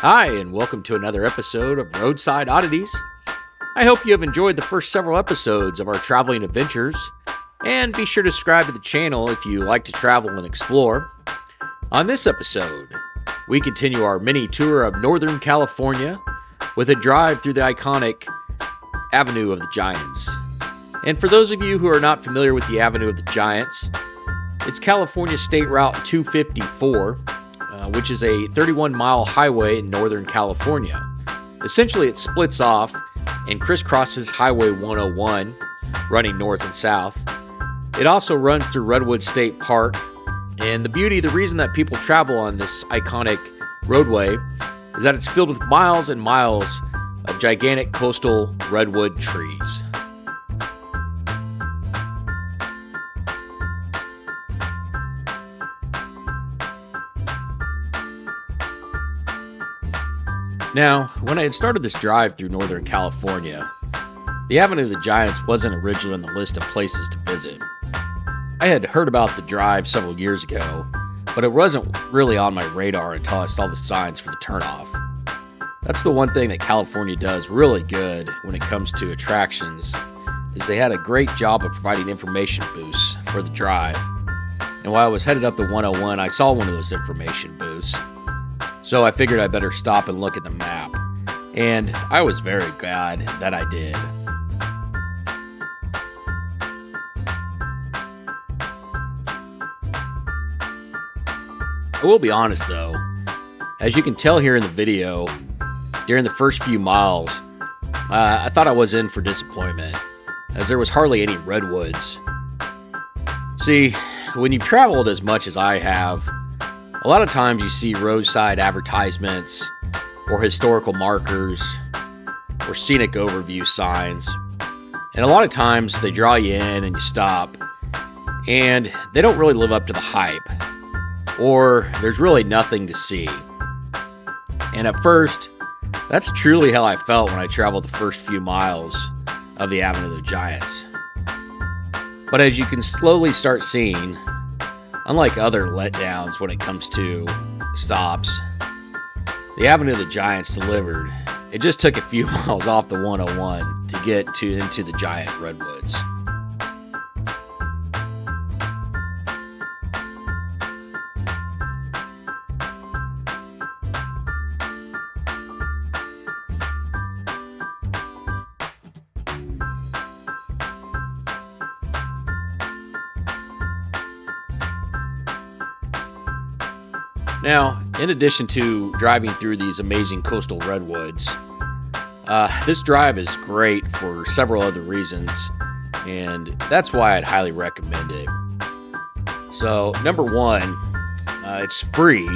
Hi, and welcome to another episode of Roadside Oddities. I hope you have enjoyed the first several episodes of our traveling adventures, and be sure to subscribe to the channel if you like to travel and explore. On this episode, we continue our mini tour of Northern California with a drive through the iconic Avenue of the Giants. And for those of you who are not familiar with the Avenue of the Giants, it's California State Route 254, which is a 31-mile highway in Northern California. Essentially, it splits off and crisscrosses Highway 101, running north and south. It also runs through Redwood State Park, and the reason that people travel on this iconic roadway is that it's filled with miles and miles of gigantic coastal redwood trees. Now, when I had started this drive through Northern California, the Avenue of the Giants wasn't originally on the list of places to visit. I had heard about the drive several years ago, but it wasn't really on my radar until I saw the signs for the turnoff. That's the one thing that California does really good when it comes to attractions, is they had a great job of providing information booths for the drive. And while I was headed up the 101, I saw one of those information booths. So I figured I better stop and look at the map, and I was very glad that I did. I will be honest though, as you can tell here in the video, during the first few miles, I thought I was in for disappointment, as there was hardly any redwoods. See, when you've traveled as much as I have, a lot of times you see roadside advertisements or historical markers or scenic overview signs. And a lot of times they draw you in and you stop, and they don't really live up to the hype, or there's really nothing to see. And at first, that's truly how I felt when I traveled the first few miles of the Avenue of the Giants. But as you can slowly start seeing, unlike other letdowns when it comes to stops, the Avenue of the Giants delivered. It just took a few miles off the 101 to get into the giant redwoods. Now, in addition to driving through these amazing coastal redwoods, this drive is great for several other reasons, and that's why I'd highly recommend it. So, number one, it's free,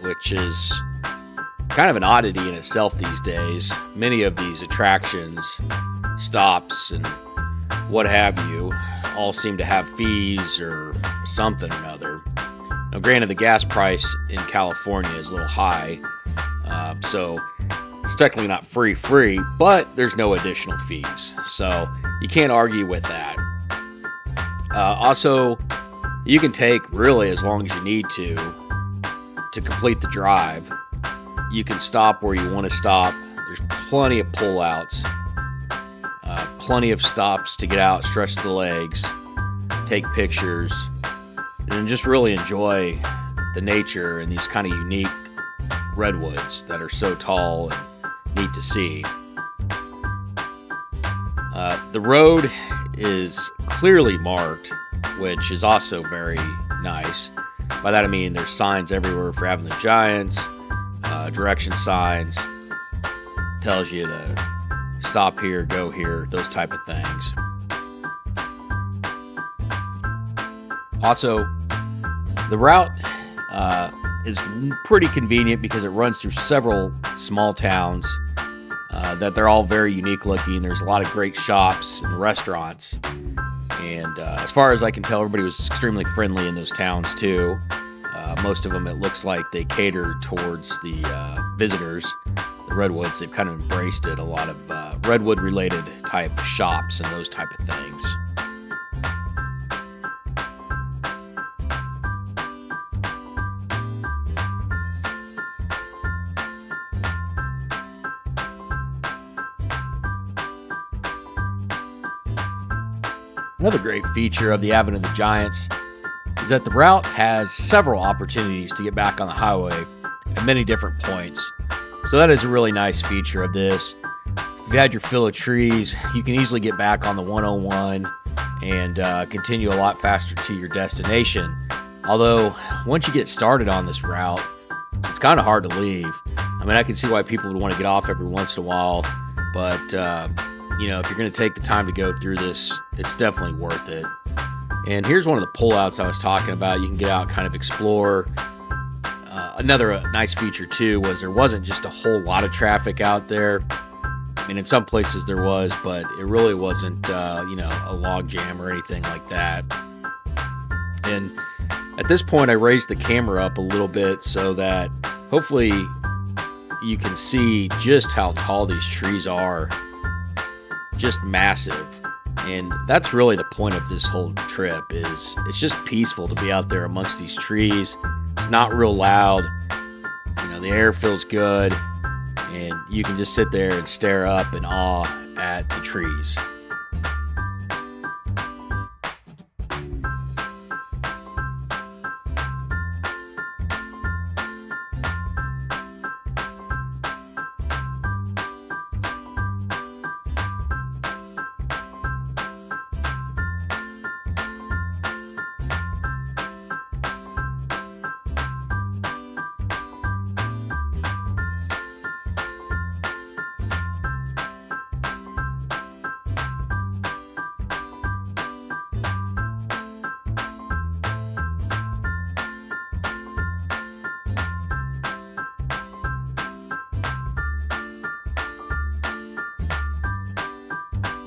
which is kind of an oddity in itself these days. Many of these attractions, stops, and what have you, all seem to have fees or something or another. Now, granted, the gas price in California is a little high, so it's technically not free, but there's no additional fees, so you can't argue with that. Also, you can take really as long as you need to complete the drive. You can stop where you want to stop. There's plenty of pullouts, plenty of stops to get out, stretch the legs, take pictures, and just really enjoy the nature and these kind of unique redwoods that are so tall and neat to see. The road is clearly marked, which is also very nice. By that I mean there's signs everywhere for Avenue of the Giants, direction signs, tells you to stop here, go here, those type of things. Also, the route is pretty convenient because it runs through several small towns that they're all very unique looking. There's a lot of great shops and restaurants. And as far as I can tell, everybody was extremely friendly in those towns too. Most of them, it looks like they cater towards the visitors. The Redwoods, they've kind of embraced it. A lot of Redwood-related type shops and those type of things. Another great feature of the Avenue of the Giants is that the route has several opportunities to get back on the highway at many different points. So that is a really nice feature of this. If you've had your fill of trees, you can easily get back on the 101 and continue a lot faster to your destination. Although, once you get started on this route, it's kind of hard to leave. I mean, I can see why people would want to get off every once in a while, but if you're going to take the time to go through this, it's definitely worth it. And here's one of the pullouts I was talking about. You can get out and kind of explore. Another nice feature, too, was there wasn't just a whole lot of traffic out there. I mean, in some places there was, but it really wasn't, a log jam or anything like that. And at this point, I raised the camera up a little bit so that hopefully you can see just how tall these trees are. Just massive. And that's really the point of this whole trip, is it's just peaceful to be out there amongst these trees. It's not real loud. The air feels good, and you can just sit there and stare up in awe at the trees.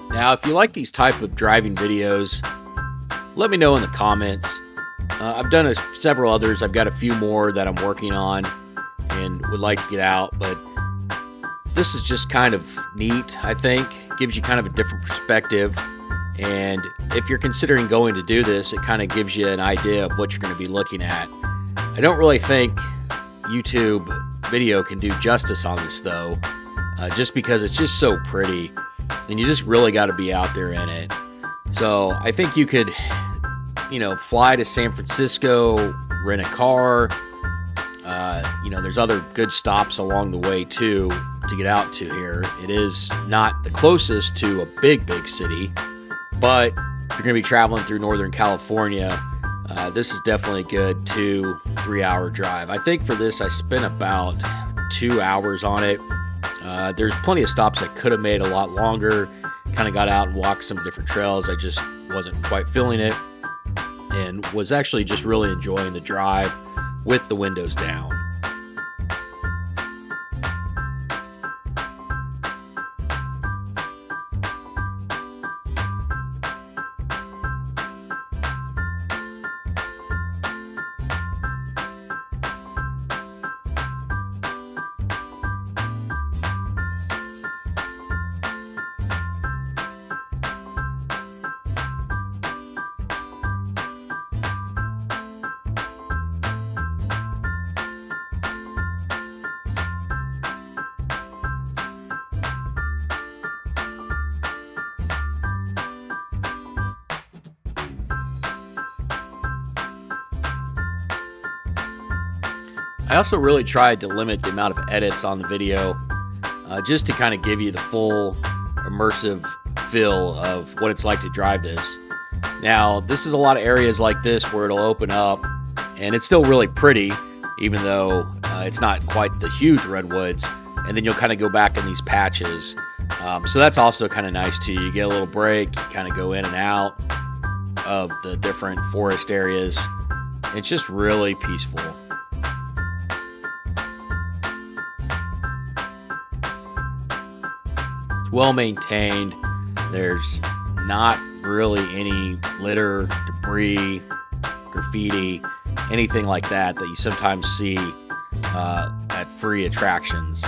Now, if you like these type of driving videos, let me know in the comments. I've done several others. I've got a few more that I'm working on and would like to get out, but this is just kind of neat, I think. Gives you kind of a different perspective, and if you're considering going to do this, it kind of gives you an idea of what you're going to be looking at. I don't really think YouTube video can do justice on this, though, just because it's just so pretty. And you just really got to be out there in it. So I think you could, fly to San Francisco, rent a car. There's other good stops along the way, too, to get out to here. It is not the closest to a big city, but if you're going to be traveling through Northern California, this is definitely a good 2-3 hour drive. I think for this, I spent about 2 hours on it. There's plenty of stops I could have made a lot longer. Kind of got out and walked some different trails. I just wasn't quite feeling it, and was actually just really enjoying the drive with the windows down. I also really tried to limit the amount of edits on the video, just to kind of give you the full immersive feel of what it's like to drive this. Now, this is a lot of areas like this where it'll open up, and it's still really pretty, even though it's not quite the huge redwoods, and then you'll kind of go back in these patches. So that's also kind of nice too. You get a little break, you kind of go in and out of the different forest areas. It's just really peaceful. Well maintained. There's not really any litter, debris, graffiti, anything like that you sometimes see at free attractions.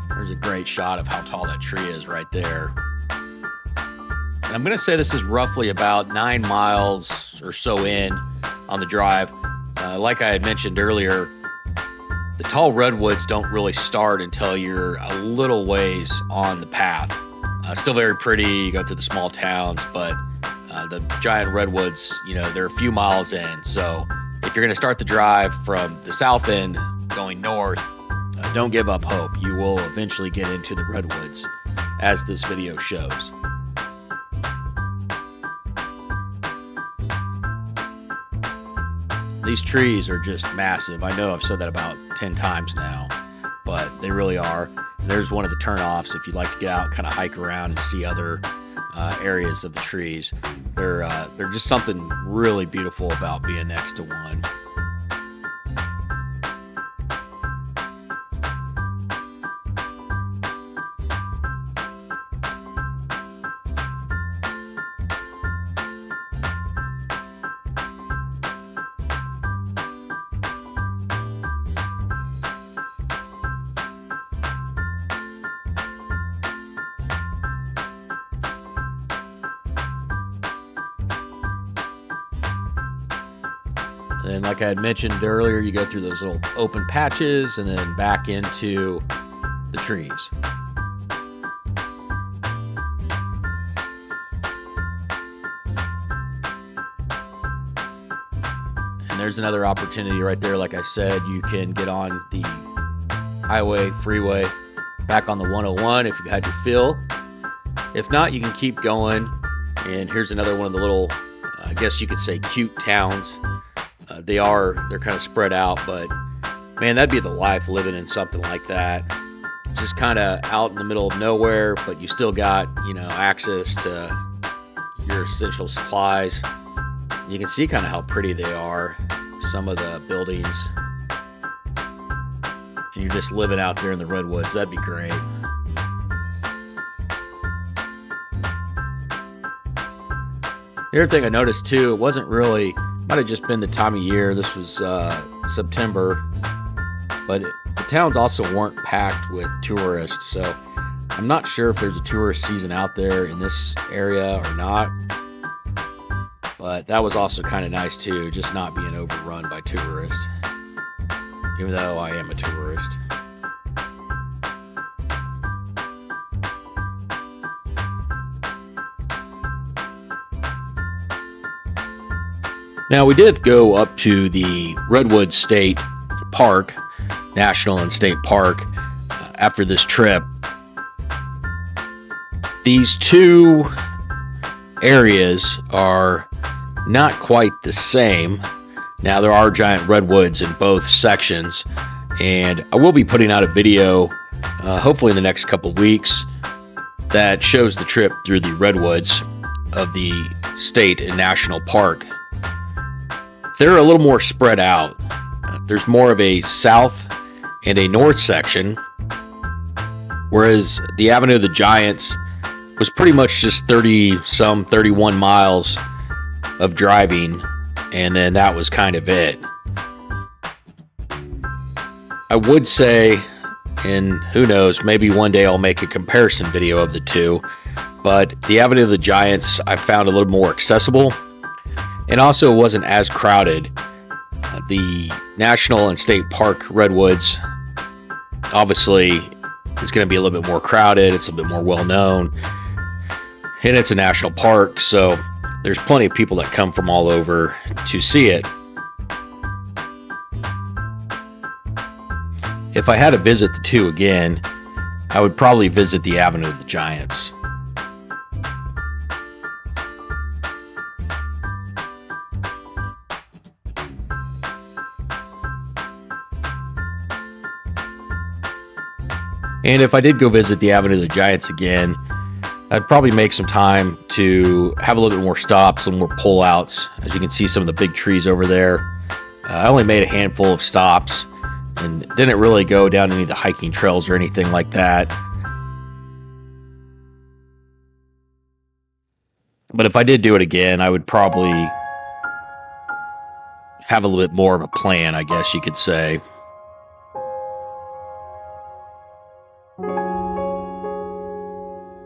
There's a great shot of how tall that tree is right there. And I'm going to say this is roughly about 9 miles or so in on the drive. Like I had mentioned earlier, the tall redwoods don't really start until you're a little ways on the path. Still very pretty. You go through the small towns, but the giant redwoods, they're a few miles in. So if you're going to start the drive from the south end going north, don't give up hope. You will eventually get into the redwoods, as this video shows. These trees are just massive. I know I've said that about 10 times now, but they really are. There's one of the turnoffs if you'd like to get out and kind of hike around and see other areas of the trees. They're just something really beautiful about being next to one. And like I had mentioned earlier, you go through those little open patches and then back into the trees. And there's another opportunity right there. Like I said, you can get on the highway, freeway, back on the 101 if you've had your fill. If not, you can keep going. And here's another one of the little, I guess you could say, cute towns. They're kind of spread out, but man, that'd be the life living in something like that. Just kind of out in the middle of nowhere, but you still got, access to your essential supplies. You can see kind of how pretty they are, some of the buildings. And you're just living out there in the redwoods. That'd be great. The other thing I noticed too, it wasn't really, might have just been the time of year. This was September, but the towns also weren't packed with tourists. So I'm not sure if there's a tourist season out there in this area or not. But that was also kind of nice too, just not being overrun by tourists, even though I am a tourist. Now, we did go up to the Redwood State Park, National and State Park, after this trip. These two areas are not quite the same. Now, there are giant redwoods in both sections, and I will be putting out a video, hopefully in the next couple of weeks, that shows the trip through the redwoods of the state and national park. They're a little more spread out. There's more of a south and a north section, whereas the Avenue of the Giants was pretty much just 31 miles of driving, and then that was kind of it. I would say, and who knows, maybe one day I'll make a comparison video of the two, but the Avenue of the Giants I found a little more accessible. And also, it wasn't as crowded. The National and State Park Redwoods, obviously, is going to be a little bit more crowded. It's a bit more well-known. And it's a national park, so there's plenty of people that come from all over to see it. If I had to visit the two again, I would probably visit the Avenue of the Giants. And if I did go visit the Avenue of the Giants again, I'd probably make some time to have a little bit more stops, a little more pullouts. As you can see, some of the big trees over there. I only made a handful of stops and didn't really go down any of the hiking trails or anything like that. But if I did do it again, I would probably have a little bit more of a plan, I guess you could say.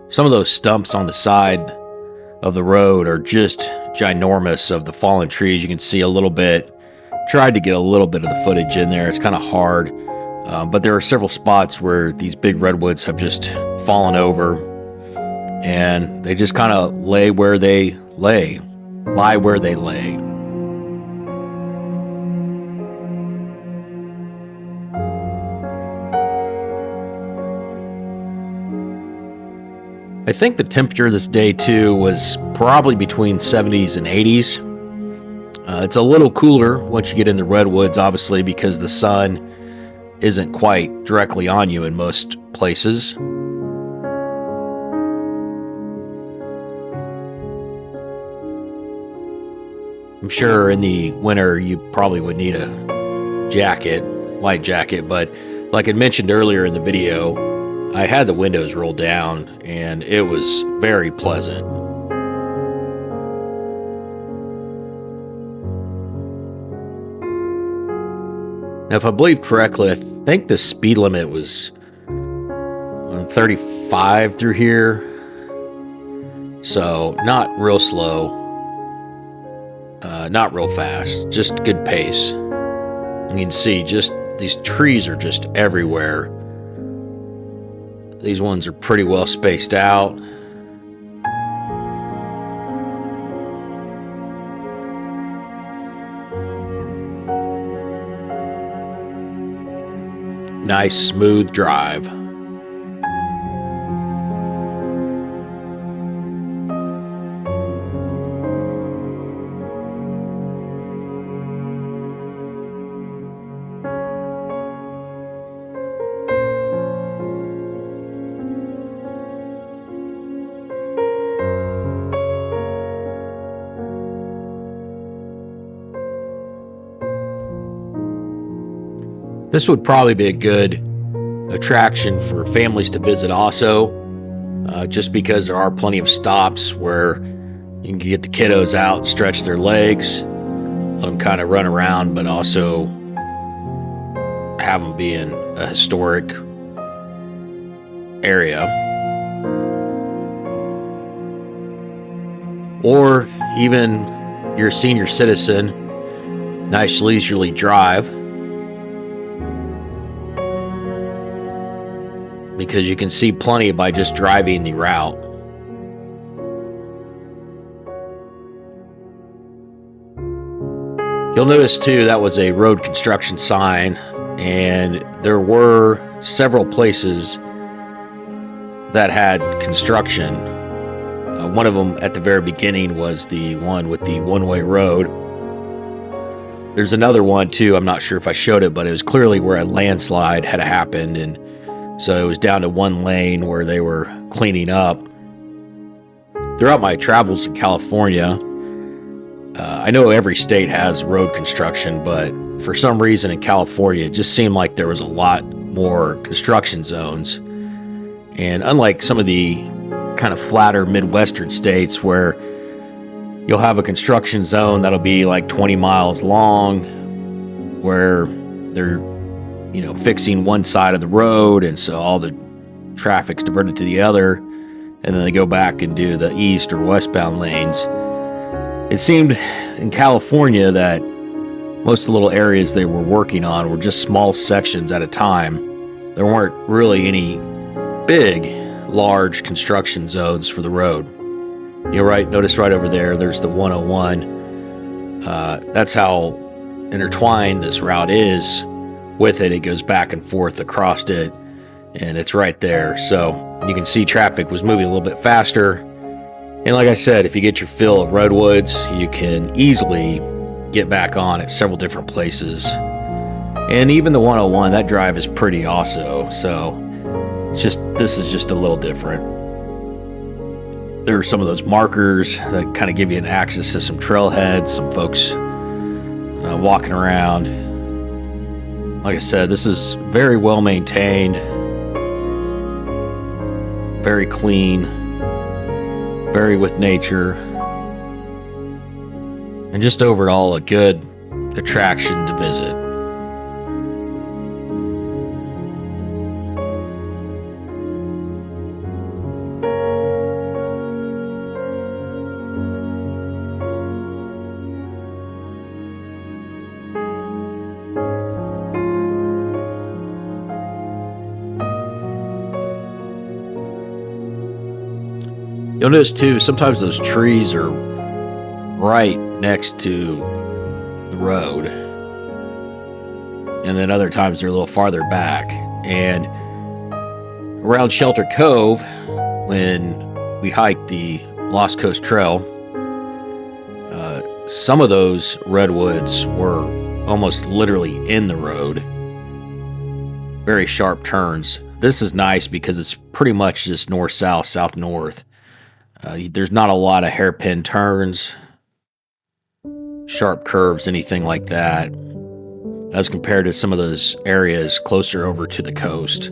Some of those stumps on the side of the road are just ginormous of the fallen trees. You can see a little bit. Tried to get a little bit of the footage in there. It's kind of hard. But there are several spots where these big redwoods have just fallen over. and they just kind of lie where they lay. I think the temperature this day too was probably between 70s and 80s. It's a little cooler once you get in the redwoods, obviously, because the sun isn't quite directly on you in most places. I'm sure in the winter you probably would need a light jacket, but like I mentioned earlier in the video, I had the windows rolled down and it was very pleasant. Now, if I believe correctly, I think the speed limit was 35 through here, so not real slow, not real fast, just good pace. You can see just these trees are just everywhere. These ones are pretty well spaced out. Nice smooth drive. This would probably be a good attraction for families to visit also, just because there are plenty of stops where you can get the kiddos out, stretch their legs, let them kind of run around, but also have them be in a historic area. Or even you're a senior citizen, nice leisurely drive, because you can see plenty by just driving the route. You'll notice too that was a road construction sign, and there were several places that had construction. One of them at the very beginning was the one with the one-way road. There's another one too, I'm not sure if I showed it, but it was clearly where a landslide had happened, and so it was down to one lane where they were cleaning up. Throughout my travels in California, I know every state has road construction, but for some reason in California, it just seemed like there was a lot more construction zones. And unlike some of the kind of flatter Midwestern states where you'll have a construction zone that'll be like 20 miles long, where they're fixing one side of the road, and so all the traffic's diverted to the other, and then they go back and do the east or westbound lanes. It seemed in California that most of the little areas they were working on were just small sections at a time. There weren't really any big, large construction zones for the road. Notice right over there's the 101. That's how intertwined this route is. With it goes back and forth across it, and it's right there. So you can see traffic was moving a little bit faster. And like I said, if you get your fill of redwoods, you can easily get back on at several different places. And even the 101, that drive is pretty also. So this is just a little different. There are some of those markers that kind of give you an access to some trailheads, some folks walking around. Like I said, this is very well maintained, very clean, very with nature, and just overall a good attraction to visit. You'll notice too, sometimes those trees are right next to the road, and then other times they're a little farther back. And around Shelter Cove, when we hiked the Lost Coast Trail, some of those redwoods were almost literally in the road. Very sharp turns. This is nice because it's pretty much just north-south, south-north. There's not a lot of hairpin turns, sharp curves, anything like that, as compared to some of those areas closer over to the coast.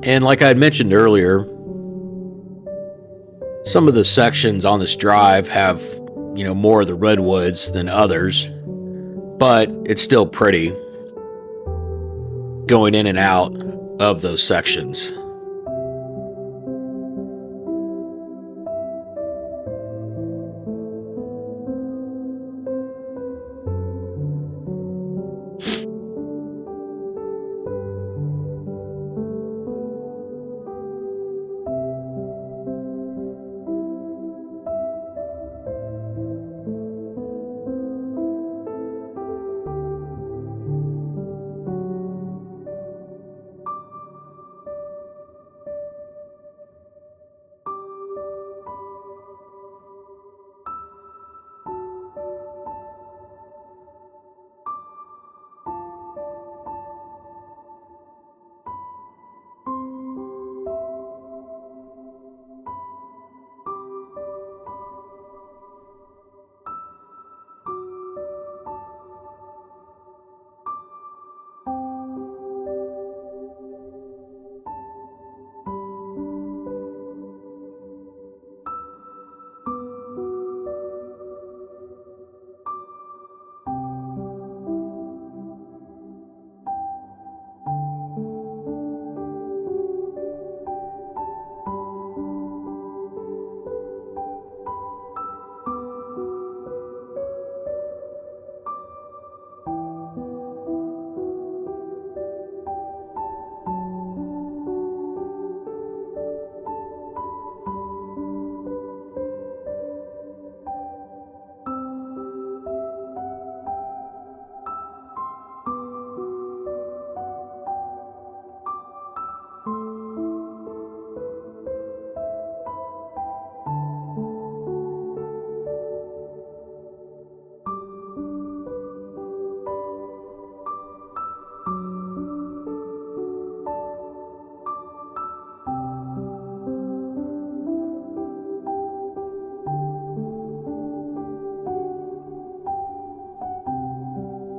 And like I had mentioned earlier, some of the sections on this drive have, more of the redwoods than others, but it's still pretty going in and out of those sections.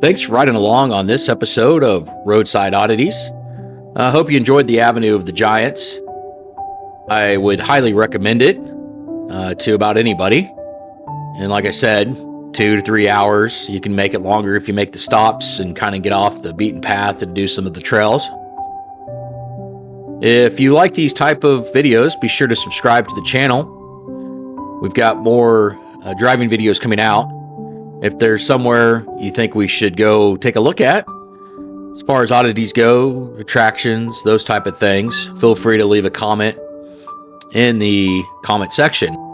Thanks for riding along on this episode of Roadside Oddities. I hope you enjoyed the Avenue of the Giants. I would highly recommend it to about anybody. And like I said, 2 to 3 hours. You can make it longer if you make the stops and kind of get off the beaten path and do some of the trails. If you like these type of videos, be sure to subscribe to the channel. We've got more driving videos coming out. If there's somewhere you think we should go take a look at, as far as oddities go, attractions, those type of things, feel free to leave a comment in the comment section.